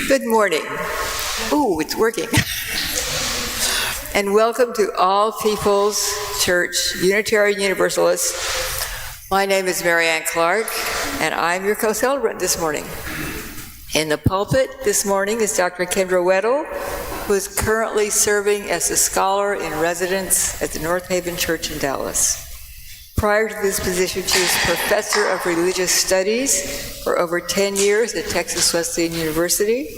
Good morning. Ooh, it's working. And welcome to All People's Church, Unitarian Universalist. My name is Marianne Clark, and I'm your co-celebrant this morning. In the pulpit this morning is Dr. Kendra Weddle, who is currently serving as a scholar in residence at the North Haven Church in Dallas. Prior to this position, she was professor of religious studies for over 10 years at Texas Wesleyan University.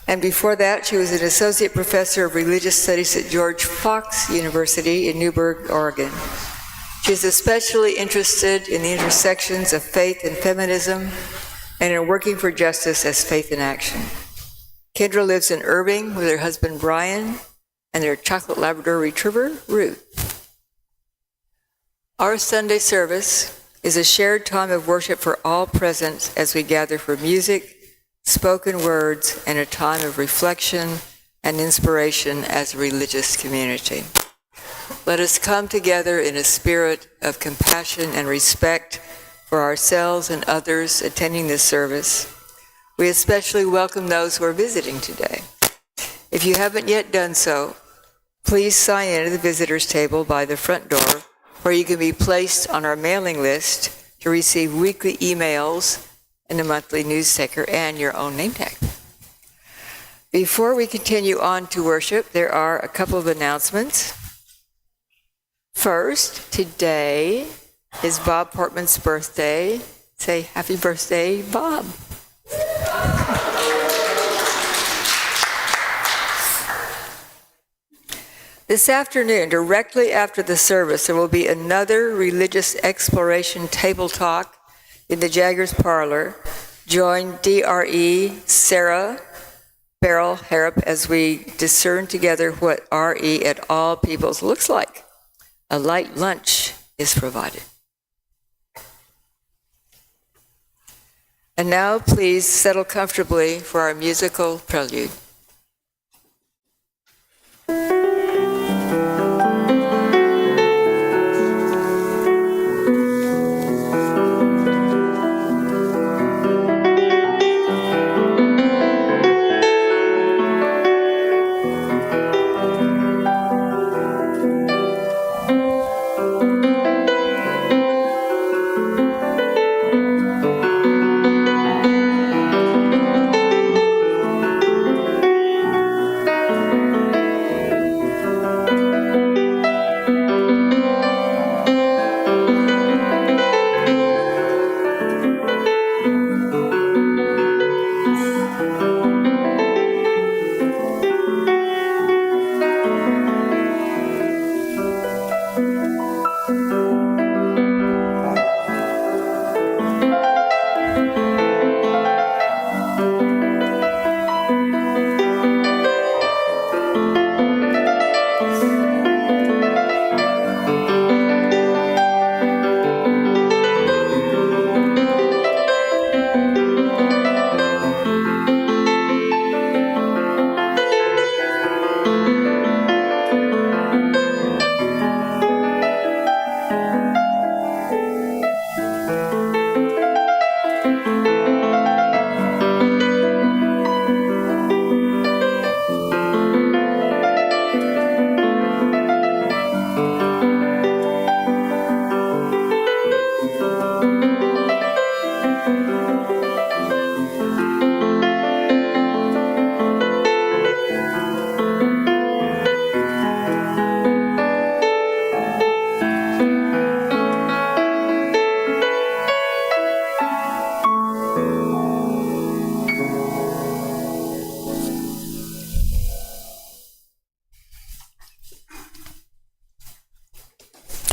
And before that, she was an associate professor of religious studies at George Fox University in Newberg, Oregon. She is especially interested in the intersections of faith and feminism and in working for justice as faith in action. Kendra lives in Irving with her husband, Brian, and their chocolate Labrador retriever, Ruth. Our Sunday service is a shared time of worship for all present as we gather for music, spoken words, and a time of reflection and inspiration as a religious community. Let us come together in a spirit of compassion and respect for ourselves and others attending this service. We especially welcome those who are visiting today. If you haven't yet done so, please sign in at the visitors table by the front door, where you can be placed on our mailing list to receive weekly emails and a monthly newsletter and your own name tag. Before we continue on to worship, there are a couple of announcements. First, today is Bob Portman's birthday. Say happy birthday, Bob. This afternoon, directly after the service, there will be another religious exploration table talk in the Jaggers Parlor. Join DRE Sarah Beryl Harrop as we discern together what RE at All Peoples looks like. A light lunch is provided. And now please settle comfortably for our musical prelude.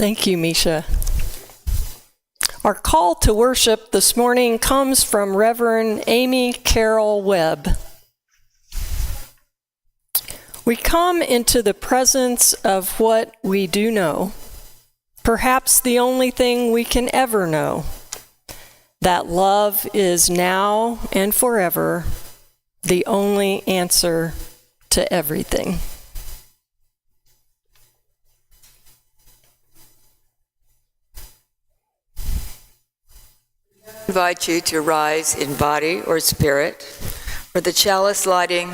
Thank you, Misha. Our call to worship this morning comes from Reverend Amy Carroll Webb. We come into the presence of what we do know, perhaps the only thing we can ever know, that love is now and forever the only answer to everything. I invite you to rise in body or spirit for the chalice lighting,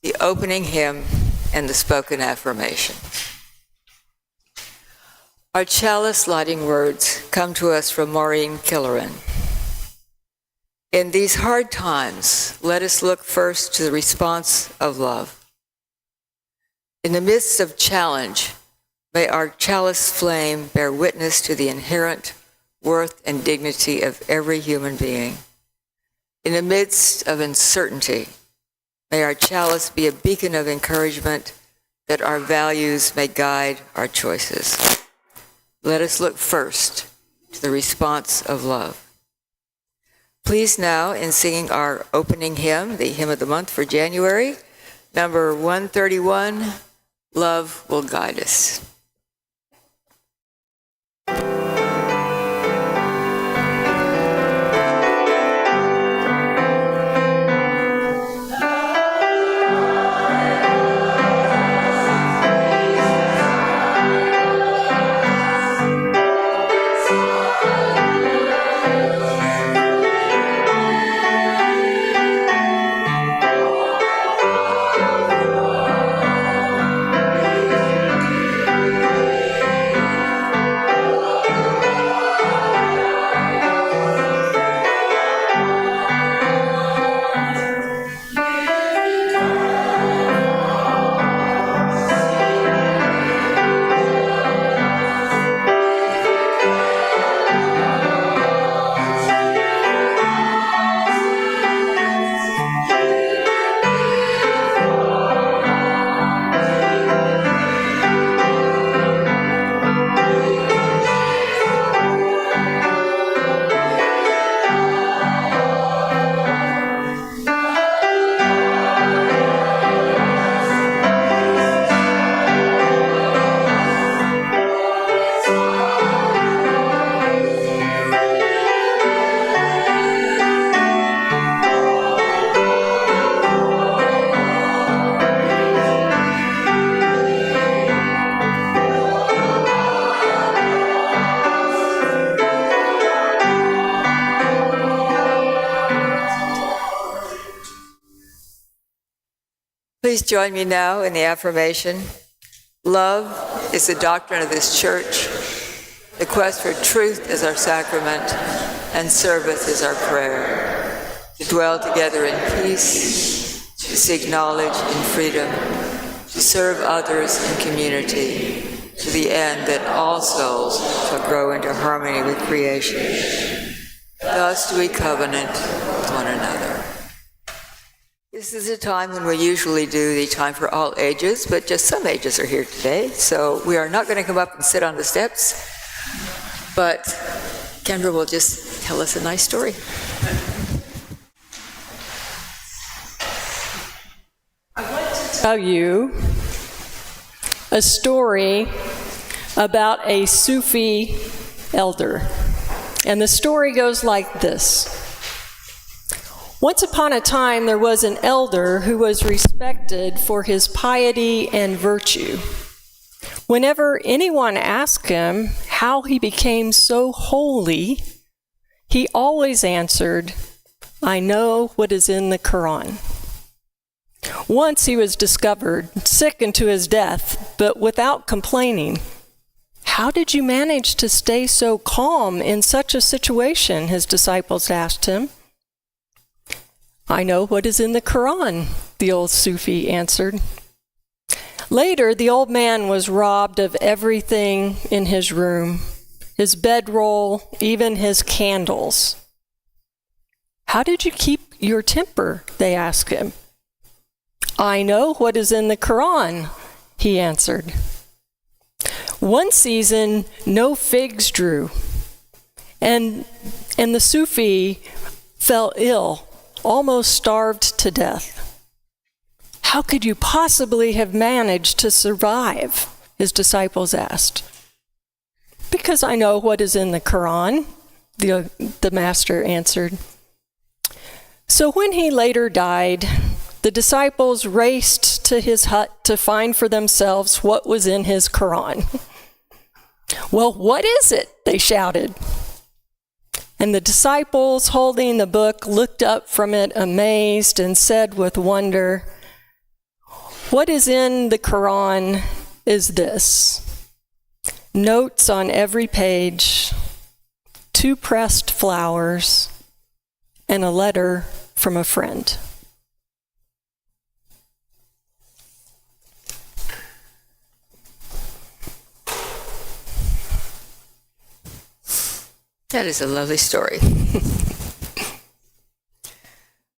the opening hymn, and the spoken affirmation. Our chalice lighting words come to us from Maureen Killeran. In these hard times, let us look first to the response of love. In the midst of challenge, may our chalice flame bear witness to the inherent worth and dignity of every human being. In the midst of uncertainty, may our chalice be a beacon of encouragement that our values may guide our choices. Let us look first to the response of love. Please now, in singing our opening hymn, the hymn of the month for January, number 131, Love Will Guide Us. Please join me now in the affirmation. Love is the doctrine of this church. The quest for truth is our sacrament, and service is our prayer. To dwell together in peace, to seek knowledge in freedom, to serve others in community, to the end that all souls shall grow into harmony with creation. Thus do we covenant with one another. This is a time when we usually do the time for all ages, but just some ages are here today, so we are not going to come up and sit on the steps, but Kendra will just tell us a nice story. I want to tell you a story about a Sufi elder, and the story goes like this. Once upon a time, there was an elder who was respected for his piety and virtue. Whenever anyone asked him how he became so holy, he always answered, "I know what is in the Quran." Once he was discovered sick unto his death, but without complaining. "How did you manage to stay so calm in such a situation?" his disciples asked him. "I know what is in the Quran," the old Sufi answered. Later, the old man was robbed of everything in his room, his bedroll, even his candles. "How did you keep your temper?" they asked him. "I know what is in the Quran," he answered. One season, no figs drew, and the Sufi fell ill, almost starved to death. How could you possibly have managed to survive? His disciples asked. Because I know what is in the Quran, the master answered. So when he later died, the disciples raced to his hut to find for themselves what was in his Quran. Well, what is it? They shouted. And the disciples, holding the book, looked up from it amazed and said with wonder, "What is in the Quran is this: notes on every page, 2 pressed flowers, and a letter from a friend." That is a lovely story.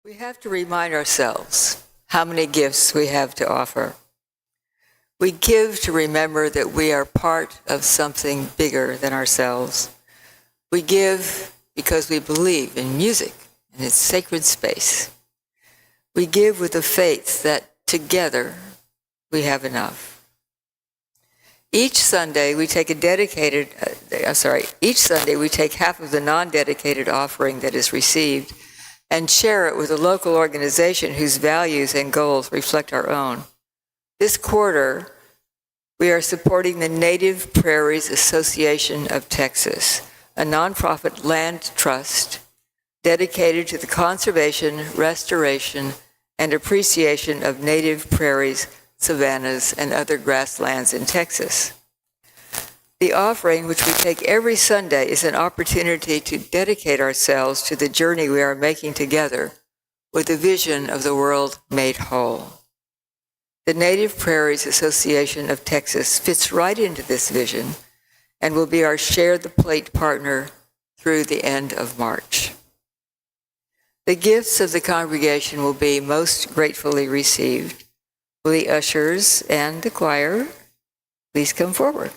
We have to remind ourselves how many gifts we have to offer. We give to remember that we are part of something bigger than ourselves. We give because we believe in music and its sacred space. We give with the faith that together we have enough. Each Sunday we take half of the non-dedicated offering that is received and share it with a local organization whose values and goals reflect our own. This quarter, we are supporting the Native Prairies Association of Texas, a nonprofit land trust dedicated to the conservation, restoration, and appreciation of native prairies, savannas, and other grasslands in Texas. The offering, which we take every Sunday, is an opportunity to dedicate ourselves to the journey we are making together with a vision of the world made whole. The Native Prairies Association of Texas fits right into this vision and will be our Share the Plate partner through the end of March. The gifts of the congregation will be most gratefully received. Will the ushers and the choir please come forward?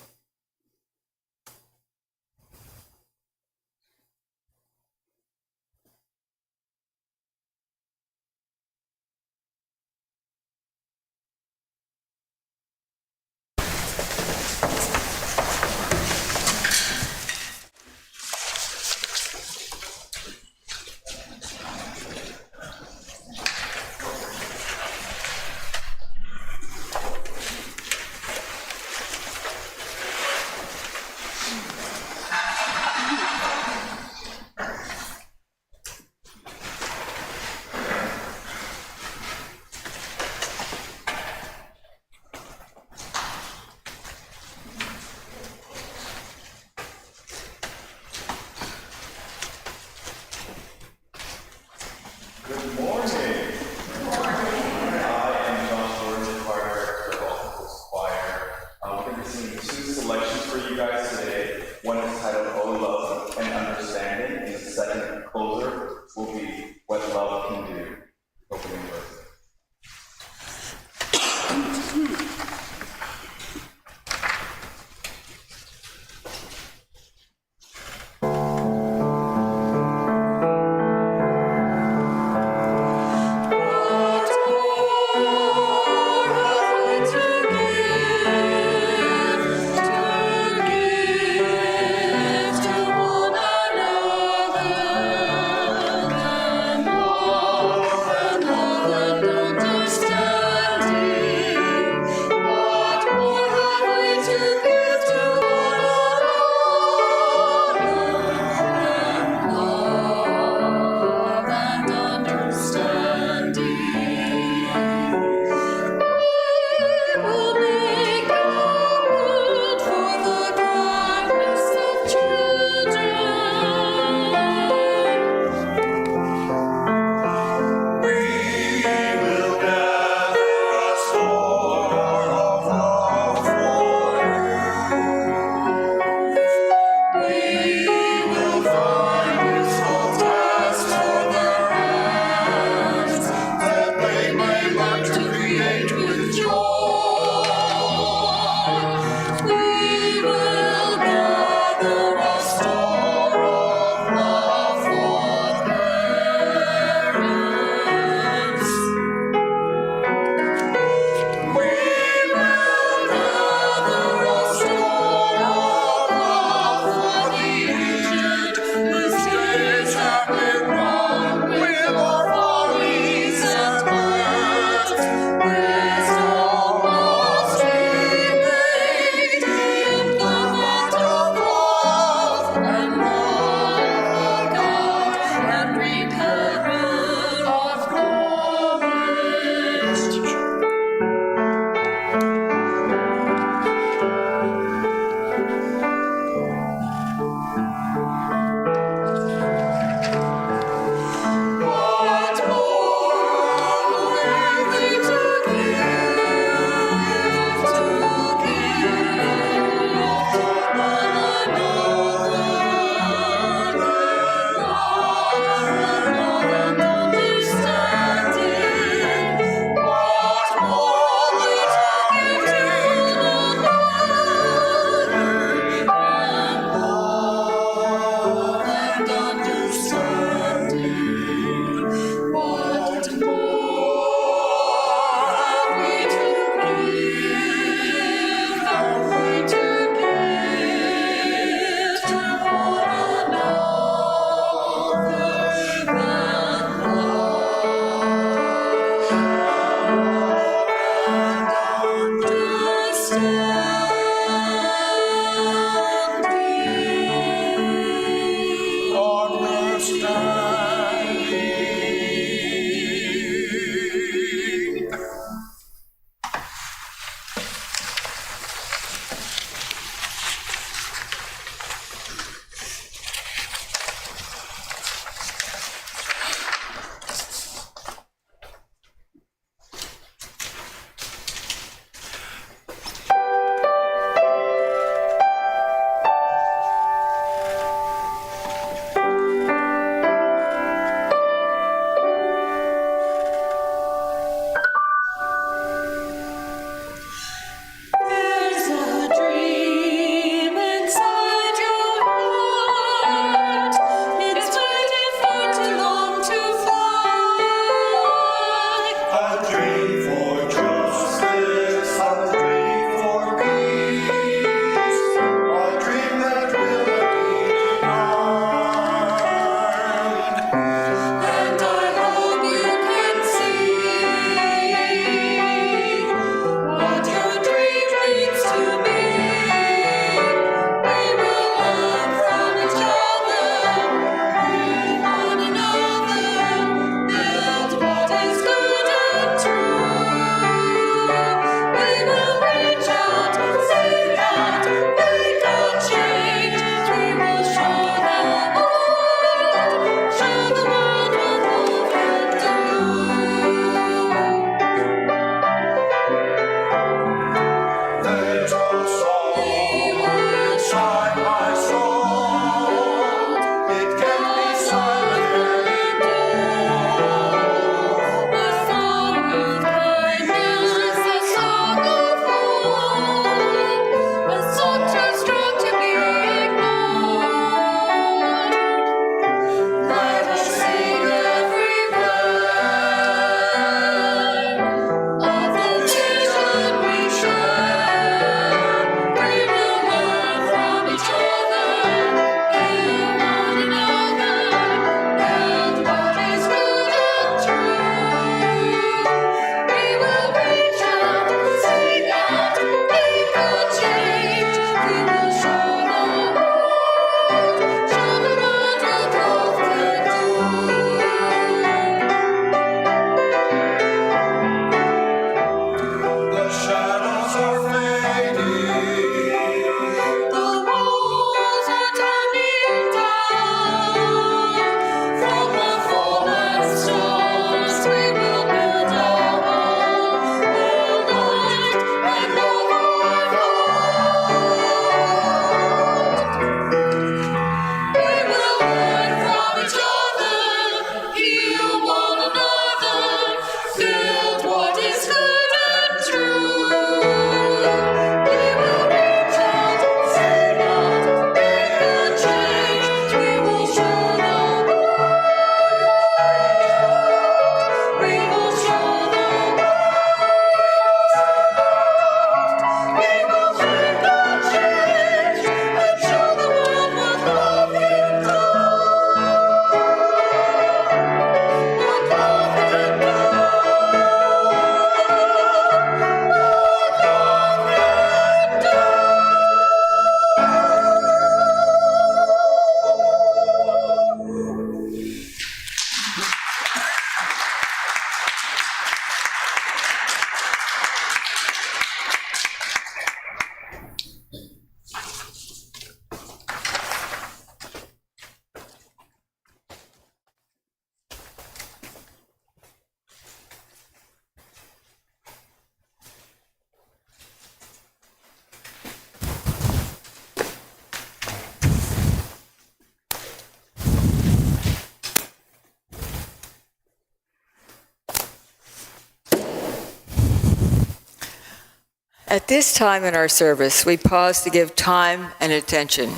At this time in our service, we pause to give time and attention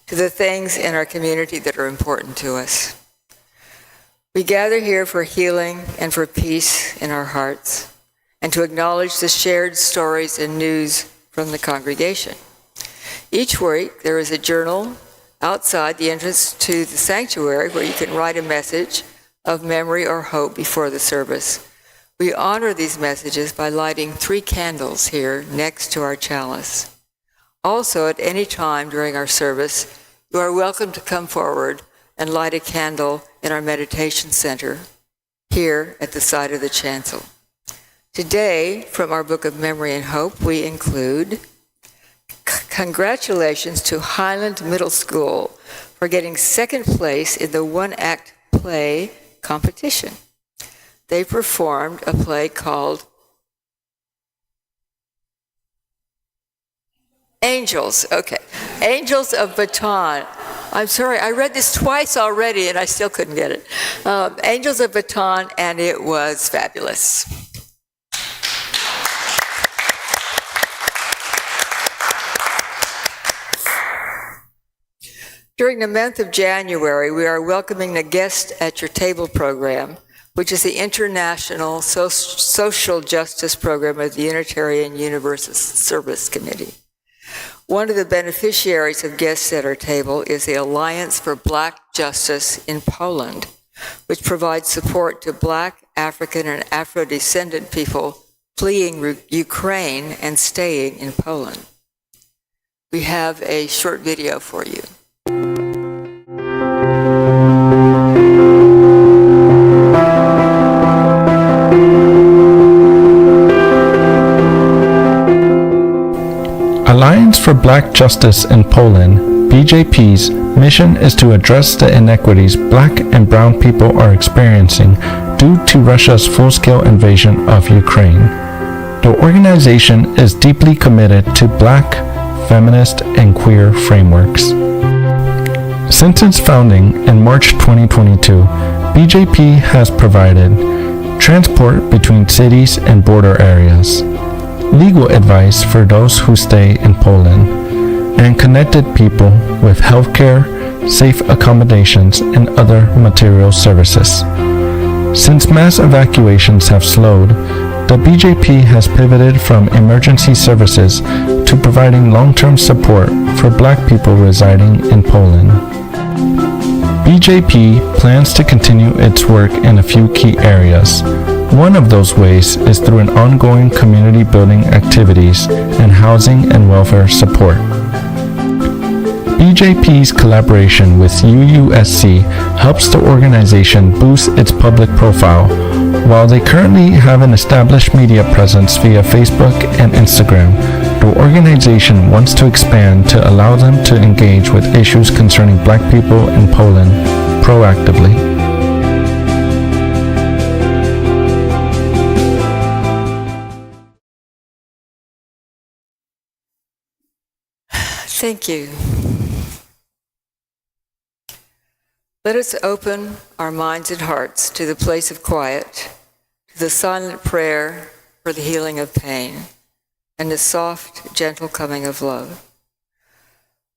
to the things in our community that are important to us. We gather here for healing and for peace in our hearts, and to acknowledge the shared stories and news from the congregation. Each week, there is a journal outside the entrance to the sanctuary where you can write a message of memory or hope before the service. We honor these messages by lighting 3 candles here next to our chalice. Also, at any time during our service, you are welcome to come forward and light a candle in our meditation center here at the side of the chancel. Today, from our Book of Memory and Hope, we include congratulations to Highland Middle School for getting 2nd place in the one-act play competition. They performed a play called Angels. Okay, Angels of Baton. I'm sorry, I read this twice already and I still couldn't get it. Angels of Baton, and it was fabulous. During the month of January, we are welcoming the Guest at Your Table program, which is the International Social Justice Program of the Unitarian Universalist Service Committee. One of the beneficiaries of Guests at Our Table is the Alliance for Black Justice in Poland, which provides support to Black, African, and Afro-descendant people fleeing Ukraine and staying in Poland. We have a short video for you. Alliance for Black Justice in Poland, BJP's mission is to address the inequities Black and brown people are experiencing due to Russia's full-scale invasion of Ukraine. The organization is deeply committed to Black, feminist, and queer frameworks. Since its founding in March 2022, BJP has provided transport between cities and border areas, legal advice for those who stay in Poland, and connected people with healthcare, safe accommodations, and other material services. Since mass evacuations have slowed, the BJP has pivoted from emergency services to providing long-term support for Black people residing in Poland. BJP plans to continue its work in a few key areas. One of those ways is through an ongoing community building activities and housing and welfare support. BJP's collaboration with UUSC helps the organization boost its public profile. While they currently have an established media presence via Facebook and Instagram, the organization wants to expand to allow them to engage with issues concerning Black people in Poland proactively. Thank you. Let us open our minds and hearts to the place of quiet, to the silent prayer for the healing of pain, and the soft, gentle coming of love.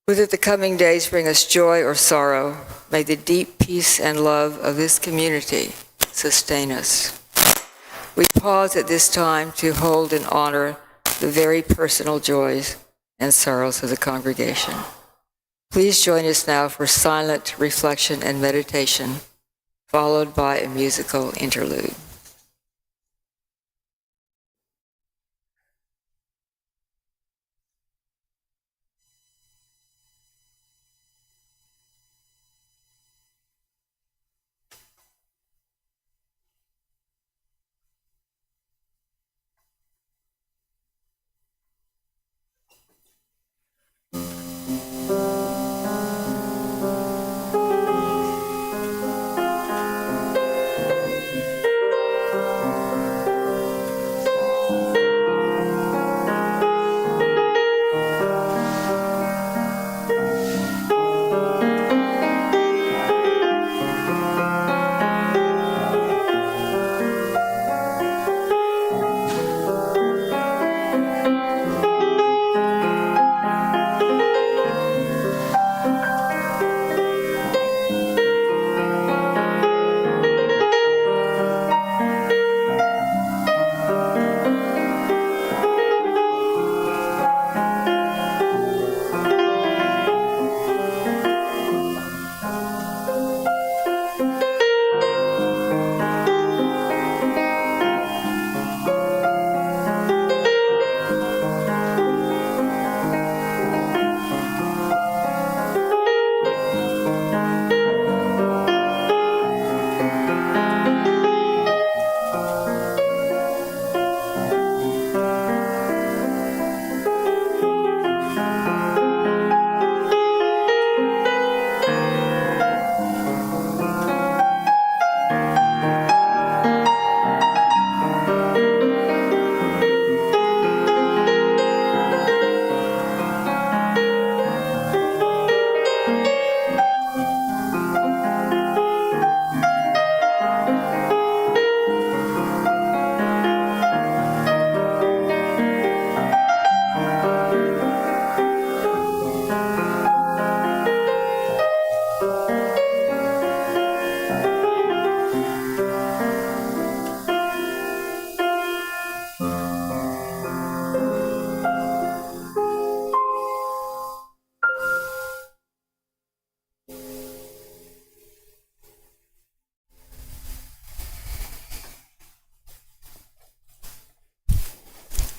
Whether the coming days bring us joy or sorrow, may the deep peace and love of this community sustain us. We pause at this time to hold and honor the very personal joys and sorrows of the congregation. Please join us now for silent reflection and meditation, followed by a musical interlude.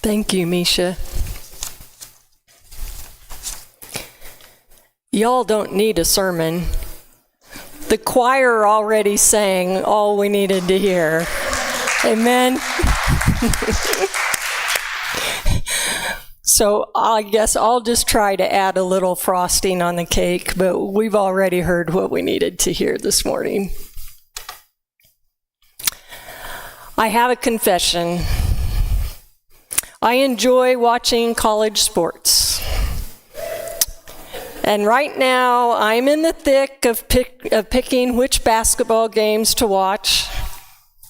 Thank you, Misha. Y'all don't need a sermon. The choir already sang all we needed to hear. Amen. So I guess I'll just try to add a little frosting on the cake, but we've already heard what we needed to hear this morning. I have a confession. I enjoy watching college sports. And right now, I'm in the thick of picking which basketball games to watch.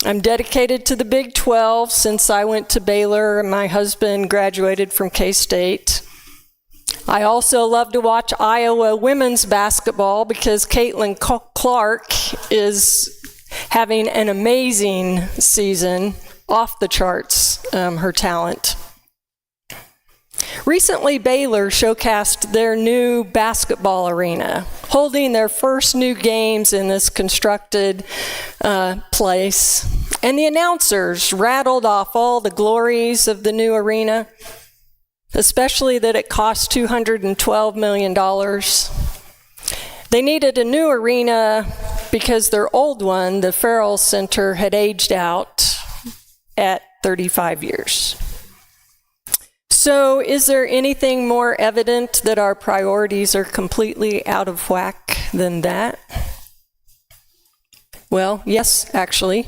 I'm dedicated to the Big 12 since I went to Baylor and my husband graduated from K-State. I also love to watch Iowa women's basketball because Caitlin Clark is having an amazing season, off the charts, her talent. Recently, Baylor showcased their new basketball arena, holding their first new games in this constructed place. And the announcers rattled off all the glories of the new arena, especially that it cost $212 million. They needed a new arena because their old one, the Farrell Center, had aged out at 35 years. So is there anything more evident that our priorities are completely out of whack than that? Well, yes, actually.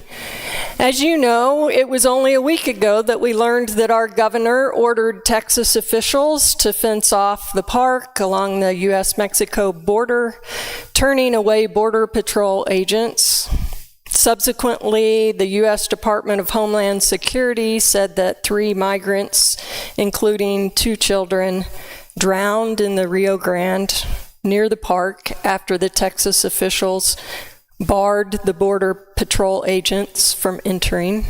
As you know, it was only a week ago that we learned that our governor ordered Texas officials to fence off the park along the U.S.-Mexico border, turning away Border Patrol agents. Subsequently, the U.S. Department of Homeland Security said that 3 migrants, including 2 children, drowned in the Rio Grande near the park after the Texas officials barred the Border Patrol agents from entering.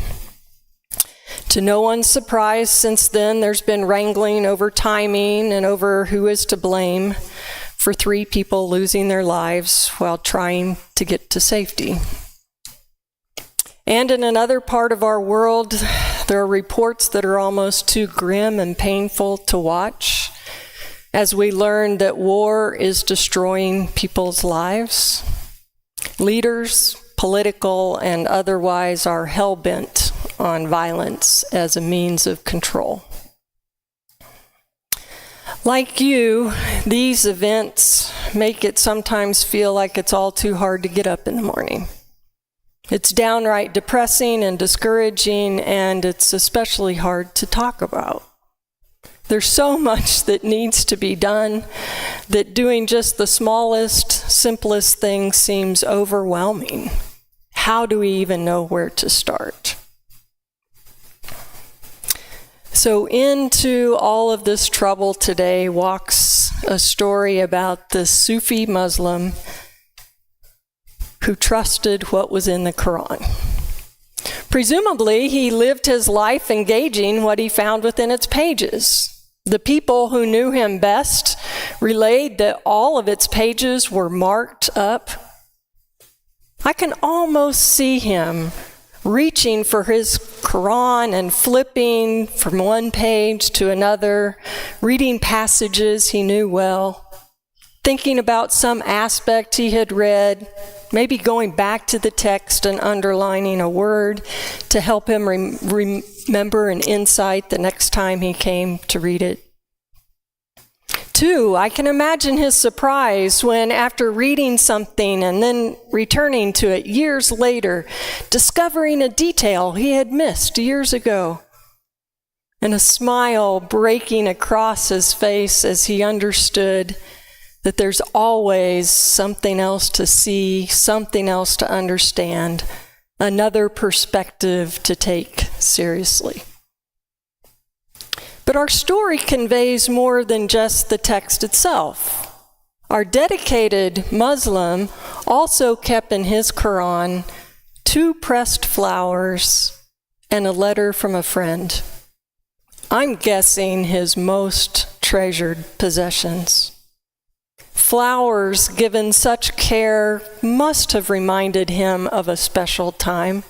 To no one's surprise, since then, there's been wrangling over timing and over who is to blame for 3 people losing their lives while trying to get to safety. And in another part of our world, there are reports that are almost too grim and painful to watch as we learn that war is destroying people's lives. Leaders, political and otherwise, are hell-bent on violence as a means of control. Like you, these events make it sometimes feel like it's all too hard to get up in the morning. It's downright depressing and discouraging, and it's especially hard to talk about. There's so much that needs to be done that doing just the smallest, simplest thing seems overwhelming. How do we even know where to start? So into all of this trouble today walks a story about the Sufi Muslim who trusted what was in the Quran. Presumably, he lived his life engaging what he found within its pages. The people who knew him best relayed that all of its pages were marked up. I can almost see him reaching for his Quran and flipping from one page to another, reading passages he knew well, thinking about some aspect he had read, maybe going back to the text and underlining a word to help him remember an insight the next time he came to read it. 2, I can imagine his surprise when, after reading something and then returning to it years later, discovering a detail he had missed years ago, and a smile breaking across his face as he understood that there's always something else to see, something else to understand, another perspective to take seriously. But our story conveys more than just the text itself. Our dedicated Muslim also kept in his Quran 2 pressed flowers and a letter from a friend. I'm guessing his most treasured possessions. Flowers given such care must have reminded him of a special time.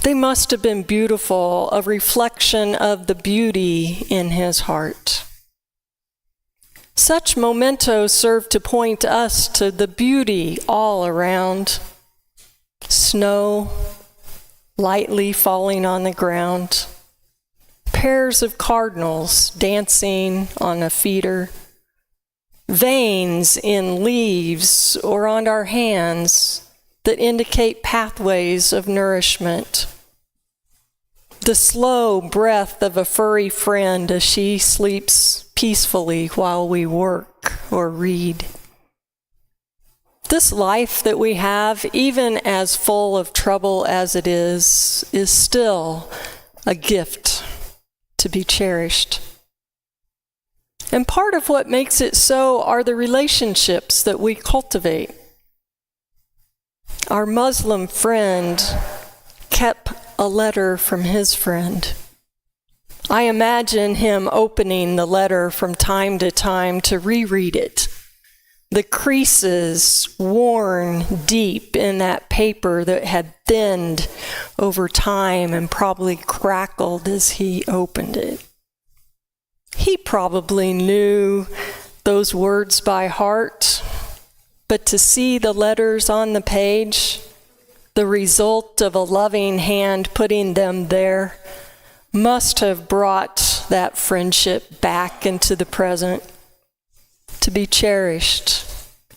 They must have been beautiful, a reflection of the beauty in his heart. Such mementos serve to point us to the beauty all around. Snow lightly falling on the ground, pairs of cardinals dancing on a feeder, veins in leaves or on our hands that indicate pathways of nourishment, the slow breath of a furry friend as she sleeps peacefully while we work or read. This life that we have, even as full of trouble as it is still a gift to be cherished. And part of what makes it so are the relationships that we cultivate. Our Muslim friend kept a letter from his friend. I imagine him opening the letter from time to time to reread it. The creases worn deep in that paper that had thinned over time and probably crackled as he opened it. He probably knew those words by heart, but to see the letters on the page, the result of a loving hand putting them there, must have brought that friendship back into the present, to be cherished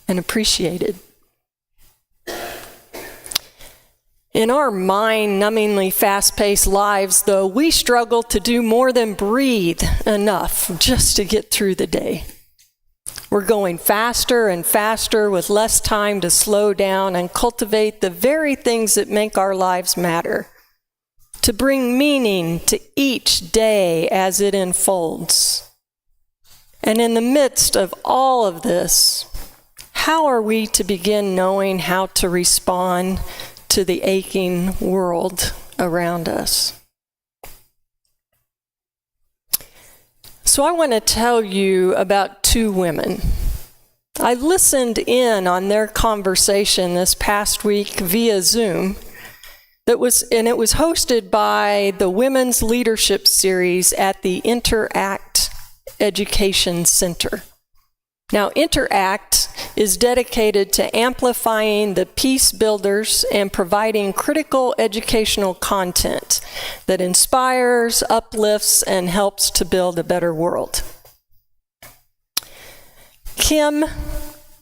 and appreciated. In our mind-numbingly fast-paced lives, though, we struggle to do more than breathe enough just to get through the day. We're going faster and faster with less time to slow down and cultivate the very things that make our lives matter, to bring meaning to each day as it unfolds. And in the midst of all of this, how are we to begin knowing how to respond to the aching world around us? So I want to tell you about two women. I listened in on their conversation this past week via Zoom. It was hosted by the Women's Leadership Series at the Interact Education Center. Now, Interact is dedicated to amplifying the peace builders and providing critical educational content that inspires, uplifts, and helps to build a better world. Kim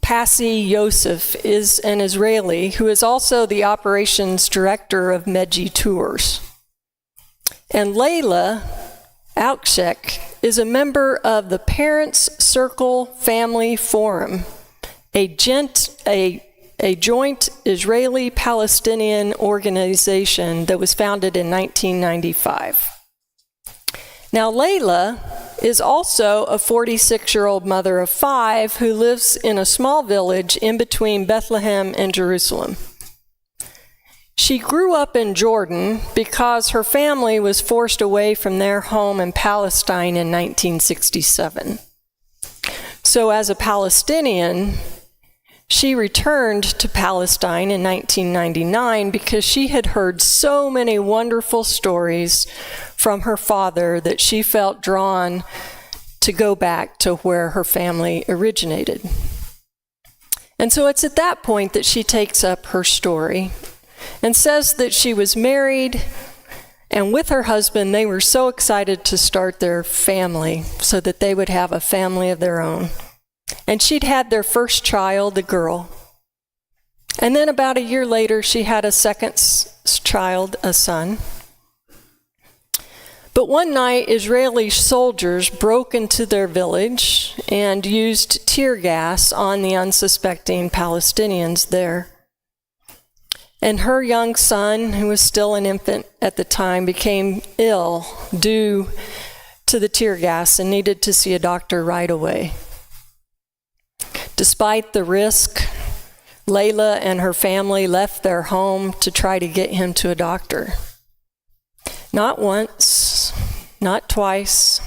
Passi Yosef is an Israeli who is also the operations director of Meji Tours. And Layla Aukshek is a member of the Parents Circle Family Forum, a joint Israeli-Palestinian organization that was founded in 1995. Now, Layla is also a 46-year-old mother of 5 who lives in a small village in between Bethlehem and Jerusalem. She grew up in Jordan because her family was forced away from their home in Palestine in 1967. So as a Palestinian, she returned to Palestine in 1999 because she had heard so many wonderful stories from her father that she felt drawn to go back to where her family originated. And so it's at that point that she takes up her story and says that she was married, and with her husband, they were so excited to start their family so that they would have a family of their own. And she'd had their first child, a girl. And then about a year later, she had a second child, a son. But one night, Israeli soldiers broke into their village and used tear gas on the unsuspecting Palestinians there. And her young son, who was still an infant at the time, became ill due to the tear gas and needed to see a doctor right away. Despite the risk, Layla and her family left their home to try to get him to a doctor. Not once, not twice,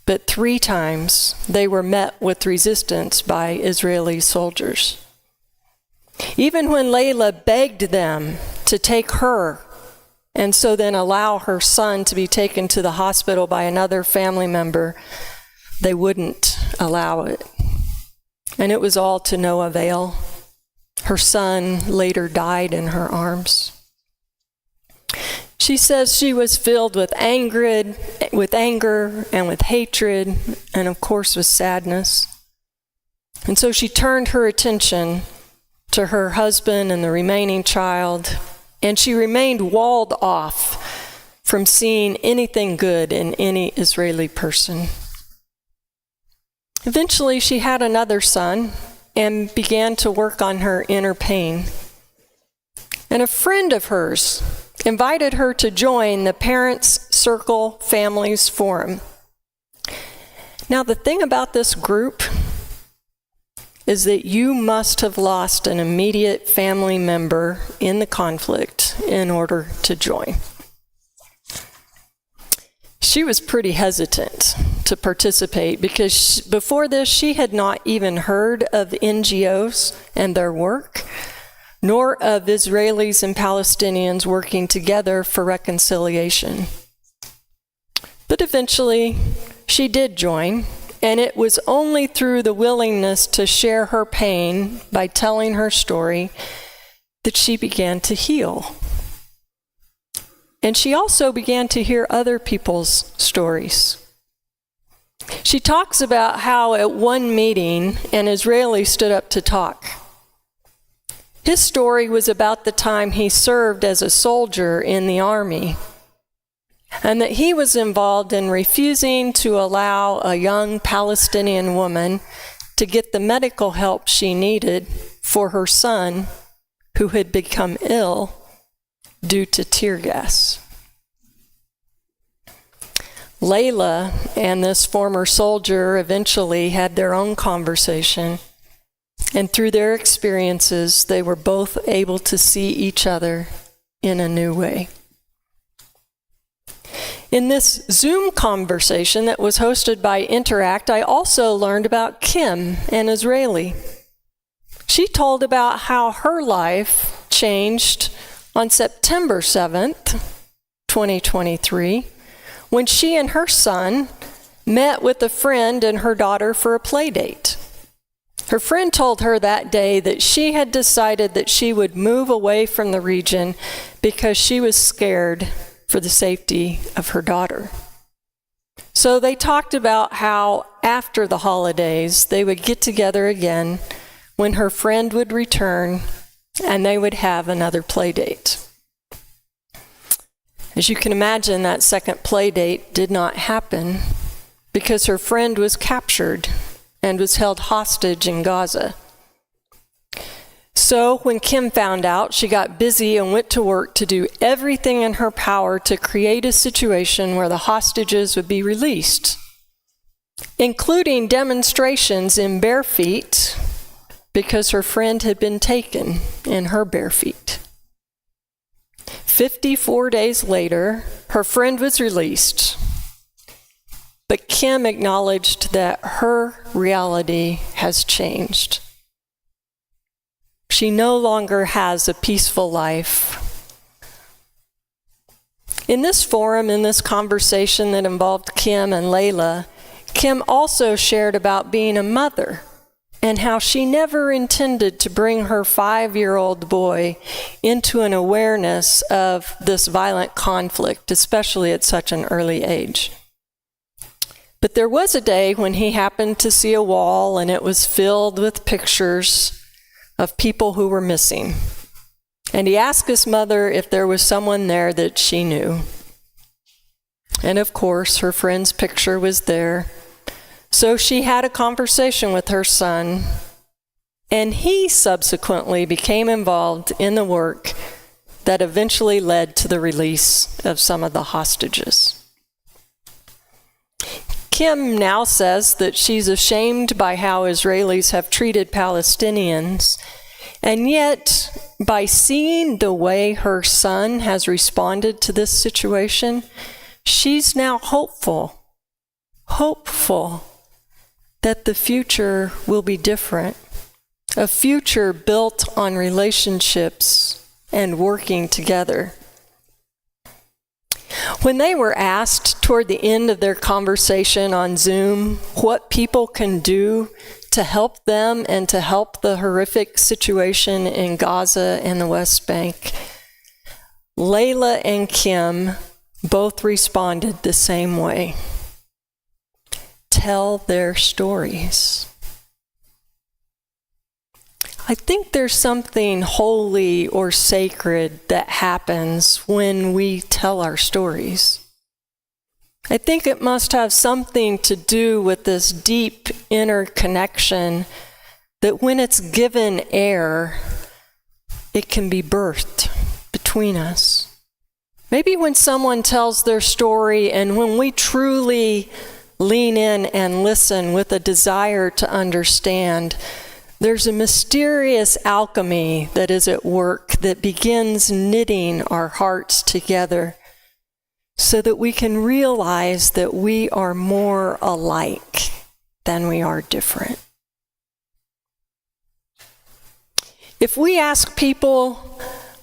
but 3 times they were met with resistance by Israeli soldiers. Even when Layla begged them to take her and so then allow her son to be taken to the hospital by another family member, they wouldn't allow it. And it was all to no avail. Her son later died in her arms. She says she was filled with anger and with hatred, and of course with sadness. And so she turned her attention to her husband and the remaining child, and she remained walled off from seeing anything good in any Israeli person. Eventually, she had another son and began to work on her inner pain. And a friend of hers invited her to join the Parents Circle Families Forum. Now, the thing about this group is that you must have lost an immediate family member in the conflict in order to join. She was pretty hesitant to participate because before this, she had not even heard of NGOs and their work, nor of Israelis and Palestinians working together for reconciliation. But eventually, she did join, and it was only through the willingness to share her pain by telling her story that she began to heal. And she also began to hear other people's stories. She talks about how at one meeting, an Israeli stood up to talk. His story was about the time he served as a soldier in the army, and that he was involved in refusing to allow a young Palestinian woman to get the medical help she needed for her son, who had become ill due to tear gas. Layla and this former soldier eventually had their own conversation, and through their experiences, they were both able to see each other in a new way. In this Zoom conversation that was hosted by Interact, I also learned about Kim, an Israeli. She told about how her life changed on September 7th, 2023, when she and her son met with a friend and her daughter for a play date. Her friend told her that day that she had decided that she would move away from the region because she was scared for the safety of her daughter. So they talked about how after the holidays they would get together again when her friend would return and they would have another play date. As you can imagine, that second play date did not happen because her friend was captured and was held hostage in Gaza. So when Kim found out, she got busy and went to work to do everything in her power to create a situation where the hostages would be released, including demonstrations in bare feet because her friend had been taken in her bare feet. 54 days later, her friend was released, but Kim acknowledged that her reality has changed. She no longer has a peaceful life. In this forum, in this conversation that involved Kim and Layla, Kim also shared about being a mother and how she never intended to bring her 5-year-old boy into an awareness of this violent conflict, especially at such an early age. But there was a day when he happened to see a wall and it was filled with pictures of people who were missing. And he asked his mother if there was someone there that she knew. And of course, her friend's picture was there. So she had a conversation with her son, and he subsequently became involved in the work that eventually led to the release of some of the hostages. Kim now says that she's ashamed by how Israelis have treated Palestinians, and yet by seeing the way her son has responded to this situation, she's now hopeful that the future will be different, a future built on relationships and working together. When they were asked toward the end of their conversation on Zoom what people can do to help them and to help the horrific situation in Gaza and the West Bank, Layla and Kim both responded the same way. Tell their stories. I think there's something holy or sacred that happens when we tell our stories. I think it must have something to do with this deep inner connection that when it's given air, it can be birthed between us. Maybe when someone tells their story and when we truly lean in and listen with a desire to understand, there's a mysterious alchemy that is at work that begins knitting our hearts together so that we can realize that we are more alike than we are different. If we ask people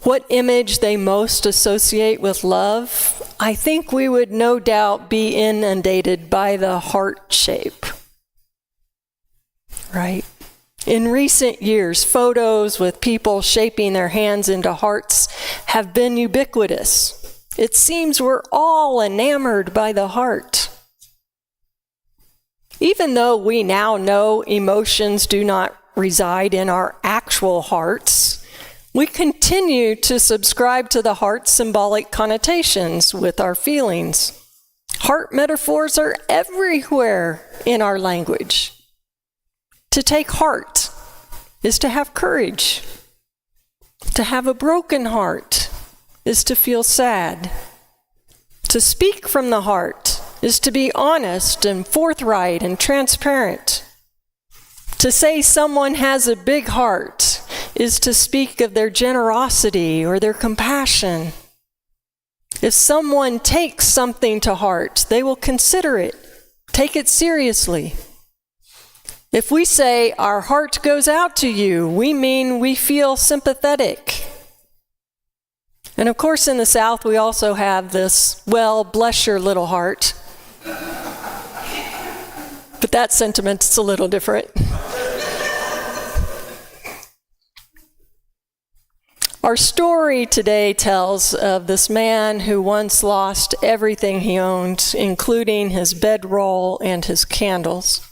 what image they most associate with love, I think we would no doubt be inundated by the heart shape, right? In recent years, photos with people shaping their hands into hearts have been ubiquitous. It seems we're all enamored by the heart. Even though we now know emotions do not reside in our actual hearts, we continue to subscribe to the heart's symbolic connotations with our feelings. Heart metaphors are everywhere in our language. To take heart is to have courage. To have a broken heart is to feel sad. To speak from the heart is to be honest and forthright and transparent. To say someone has a big heart is to speak of their generosity or their compassion. If someone takes something to heart, they will consider it, take it seriously. If we say our heart goes out to you, we mean we feel sympathetic. And of course, in the South, we also have this, well, bless your little heart. But that sentiment's a little different. Our story today tells of this man who once lost everything he owned, including his bedroll and his candles.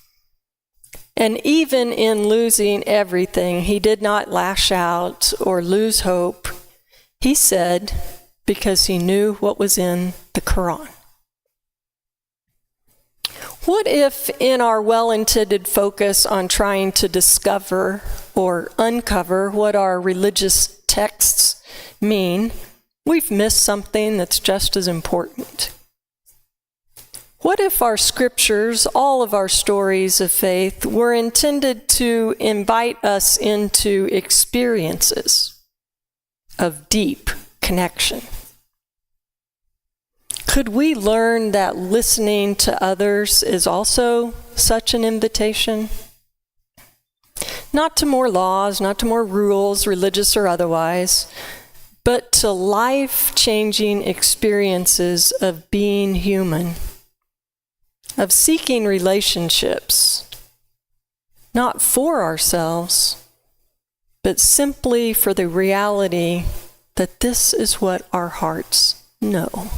And even in losing everything, he did not lash out or lose hope. He said, because he knew what was in the Quran. What if in our well-intended focus on trying to discover or uncover what our religious texts mean, we've missed something that's just as important? What if our scriptures, all of our stories of faith, were intended to invite us into experiences of deep connection? Could we learn that listening to others is also such an invitation? Not to more laws, not to more rules, religious or otherwise, but to life-changing experiences of being human, of seeking relationships, not for ourselves, but simply for the reality that this is what our hearts know.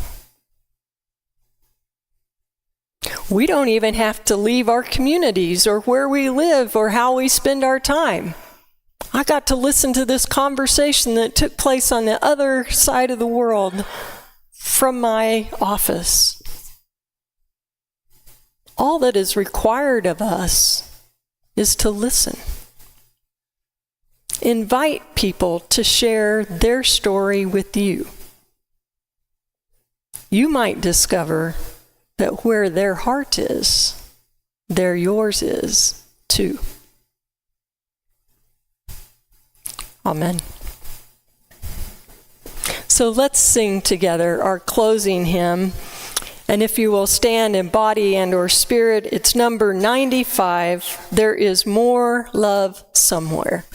We don't even have to leave our communities or where we live or how we spend our time. I got to listen to this conversation that took place on the other side of the world from my office. All that is required of us is to listen. Invite people to share their story with you. You might discover that where their heart is, there yours is too. Amen. So let's sing together our closing hymn. And if you will stand in body and or spirit, it's number 95, There Is More Love Somewhere.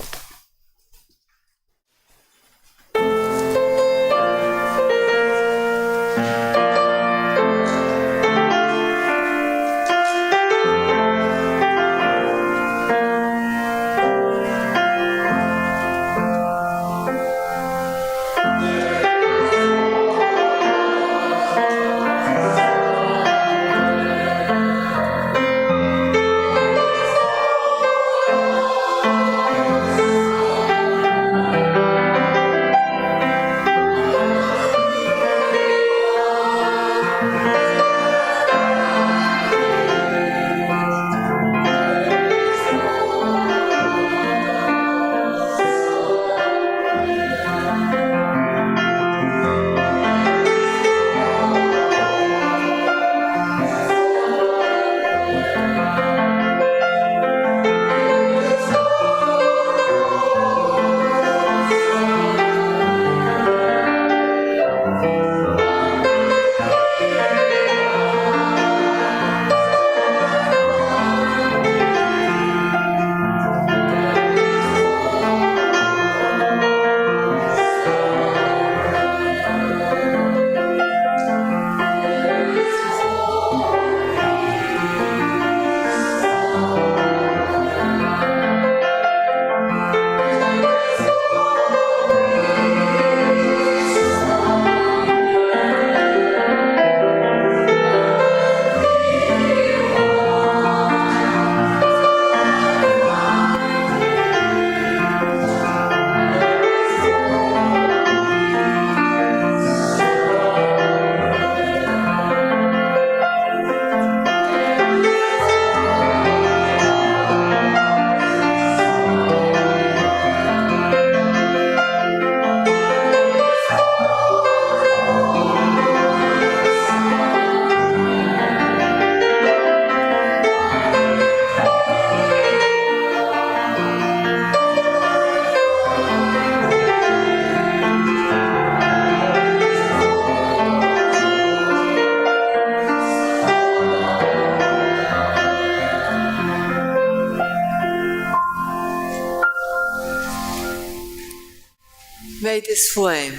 May this flame,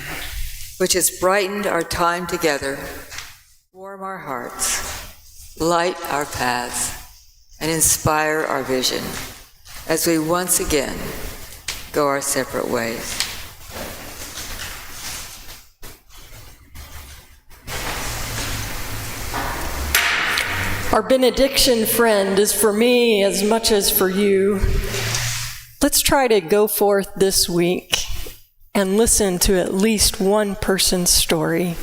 which has brightened our time together, warm our hearts, light our paths, and inspire our vision as we once again go our separate ways. Our benediction, friend, is for me as much as for you. Let's try to go forth this week and listen to at least one person's story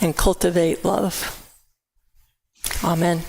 and cultivate love. Amen.